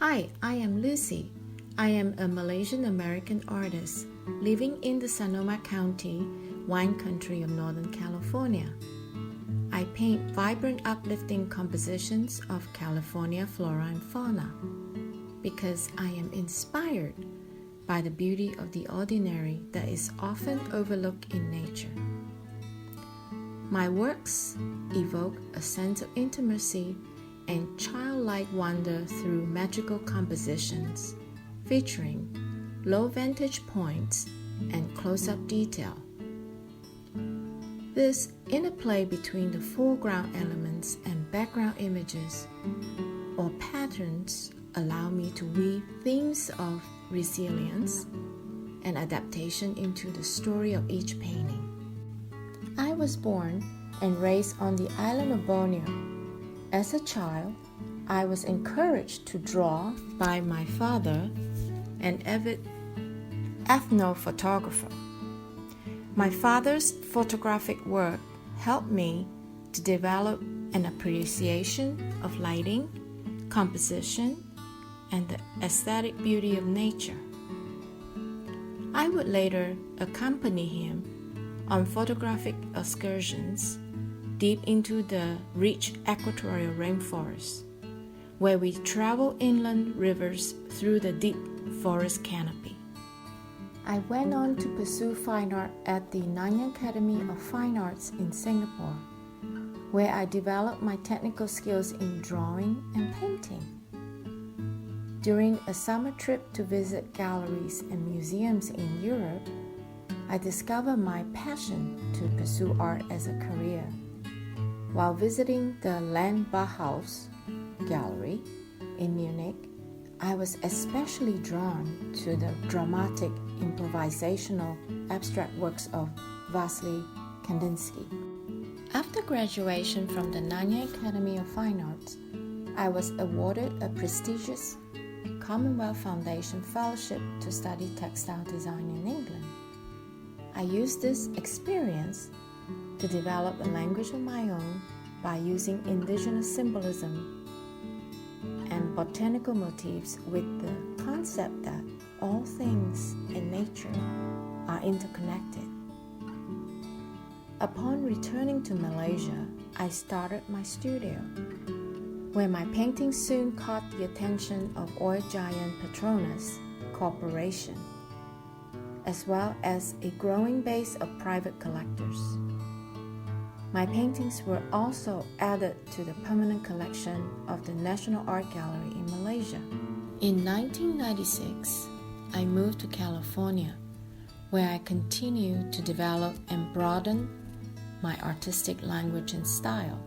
Hi, I am Lucy. I am a Malaysian-American artist living in the Sonoma County, wine country of Northern California. I paint vibrant, uplifting compositions of California flora and fauna because I am inspired by the beauty of the ordinary that is often overlooked in nature. My works evoke a sense of intimacy and childlike wonder through magical compositions featuring low vantage points and close-up detail. This interplay between the foreground elements and background images or patterns allow me to weave themes of resilience and adaptation into the story of each painting. I was born and raised on the island of Borneo. As a child, I was encouraged to draw by my father, an avid ethnophotographer. My father's photographic work helped me to develop an appreciation of lighting, composition, and the aesthetic beauty of nature. I would later accompany him on photographic excursions deep into the rich equatorial rainforest, where we travel inland rivers through the deep forest canopy. I went on to pursue fine art at the Nanyang Academy of Fine Arts in Singapore, where I developed my technical skills in drawing and painting. During a summer trip to visit galleries and museums in Europe, I discovered my passion to pursue art as a career. While visiting the Landbauhaus gallery in Munich, I was especially drawn to the dramatic, improvisational, abstract works of Vasily Kandinsky. After graduation from the Nanyang Academy of Fine Arts, I was awarded a prestigious Commonwealth Foundation Fellowship to study textile design in England. I used this experience to develop a language of my own by using indigenous symbolism and botanical motifs with the concept that all things in nature are interconnected. Upon returning to Malaysia, I started my studio, where my paintings soon caught the attention of oil giant Petronas Corporation, as well as a growing base of private collectors. My paintings were also added to the permanent collection of the National Art Gallery in Malaysia. In 1996, I moved to California, where I continued to develop and broaden my artistic language and style.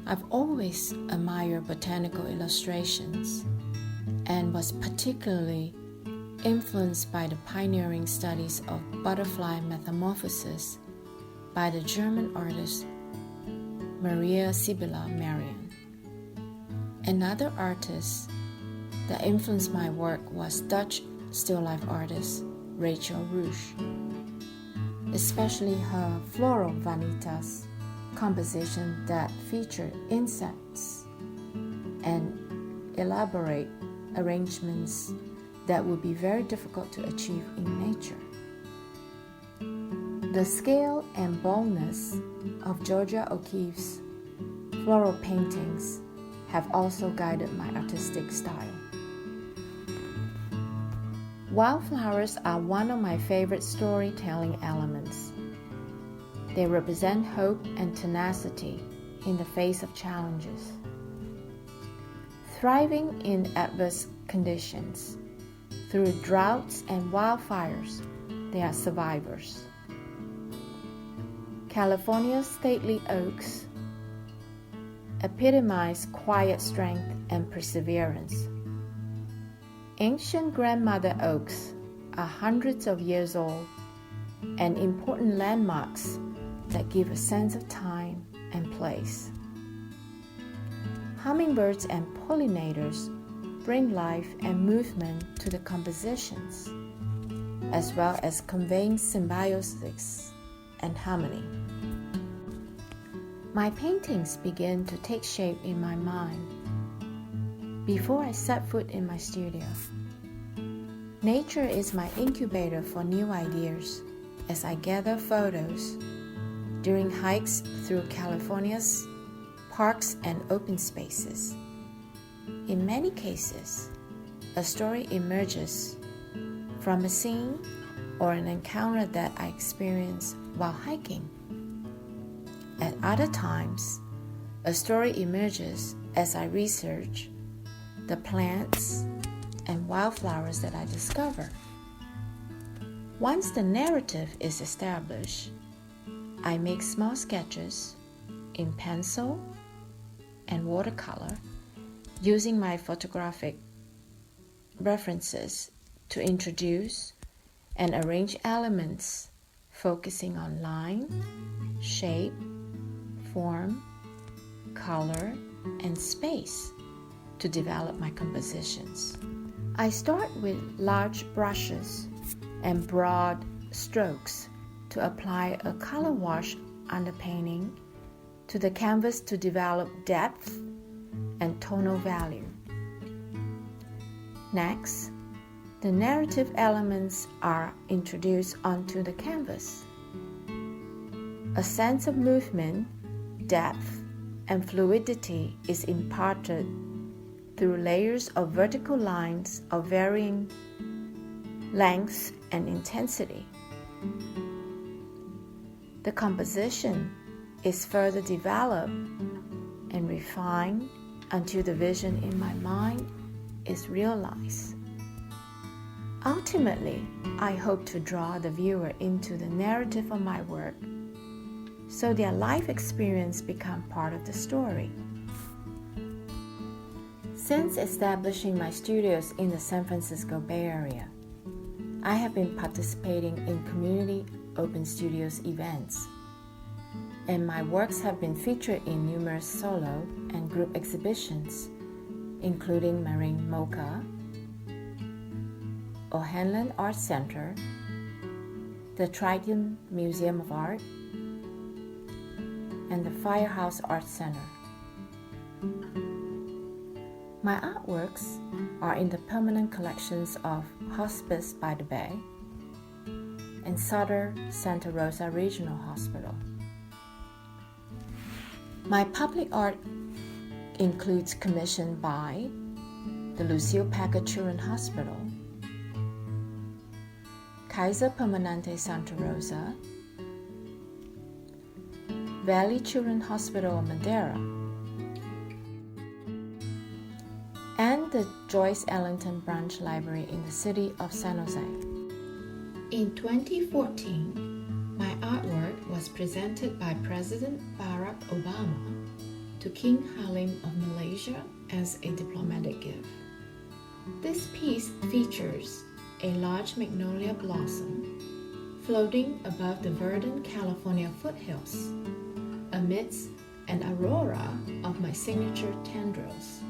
I've always admired botanical illustrations and was particularly influenced by the pioneering studies of butterfly metamorphosis by the German artist Maria Sibylla Merian. Another artist that influenced my work was Dutch still life artist Rachel Roush, especially her Floral Vanitas composition that featured insects and elaborate arrangements that would be very difficult to achieve in nature. The scale and boldness of Georgia O'Keeffe's floral paintings have also guided my artistic style. Wildflowers are one of my favorite storytelling elements. They represent hope and tenacity in the face of challenges. Thriving in adverse conditions, through droughts and wildfires, they are survivors. California's stately oaks epitomize quiet strength and perseverance. Ancient grandmother oaks are hundreds of years old and important landmarks that give a sense of time and place. Hummingbirds and pollinators bring life and movement to the compositions, as well as conveying symbiosis and harmony. My paintings begin to take shape in my mind before I set foot in my studio. Nature is my incubator for new ideas as I gather photos during hikes through California's parks and open spaces. In many cases, a story emerges from a scene or an encounter that I experienced while hiking. At other times, a story emerges as I research the plants and wildflowers that I discover. Once the narrative is established, I make small sketches in pencil and watercolor using my photographic references to introduce and arrange elements focusing on line, shape, form, color, and space to develop my compositions. I start with large brushes and broad strokes to apply a color wash underpainting to the canvas to develop depth and tonal value. Next, the narrative elements are introduced onto the canvas. A sense of movement, depth, and fluidity is imparted through layers of vertical lines of varying length and intensity. The composition is further developed and refined until the vision in my mind is realized. Ultimately, I hope to draw the viewer into the narrative of my work, so their life experience becomes part of the story. Since establishing my studios in the San Francisco Bay Area, I have been participating in community open studios events, and my works have been featured in numerous solo and group exhibitions, including Marine Mocha, O'Hanlon Art Center, the Triton Museum of Art, and the Firehouse Art Center. My artworks are in the permanent collections of Hospice by the Bay and Sutter Santa Rosa Regional Hospital. My public art includes commission by the Lucille Packard Children's Hospital, Kaiser Permanente Santa Rosa, Valley Children's Hospital of Madeira, and the Joyce Ellington Branch Library in the city of San Jose. In 2014, my artwork was presented by President Barack Obama to King Halim of Malaysia as a diplomatic gift. This piece features a large magnolia blossom floating above the verdant California foothills amidst an aurora of my signature tendrils.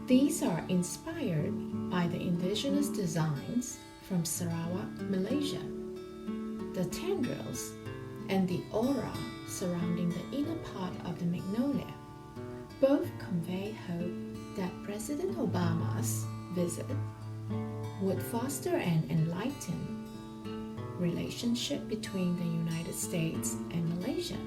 These are inspired by the indigenous designs from Sarawak, Malaysia. The tendrils and the aura surrounding the inner part of the magnolia both convey hope that President Obama's visit would foster an enlightened relationship between the United States and Malaysia.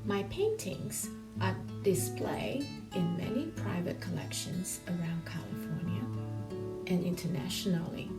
My paintings are displayed in many private collections around California and internationally.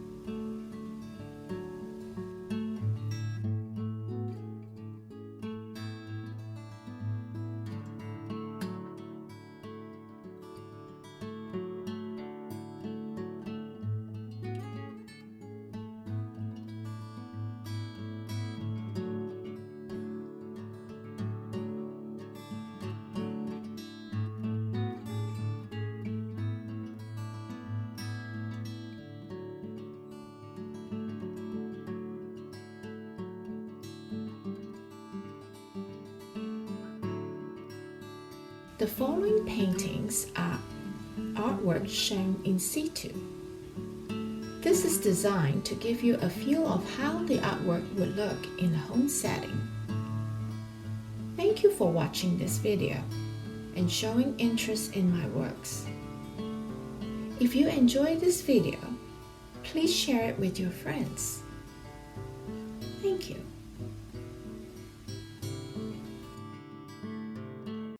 The following paintings are artwork shown in situ. This is designed to give you a feel of how the artwork would look in a home setting. Thank you for watching this video, and showing interest in my works. If you enjoyed this video, please share it with your friends. Thank you.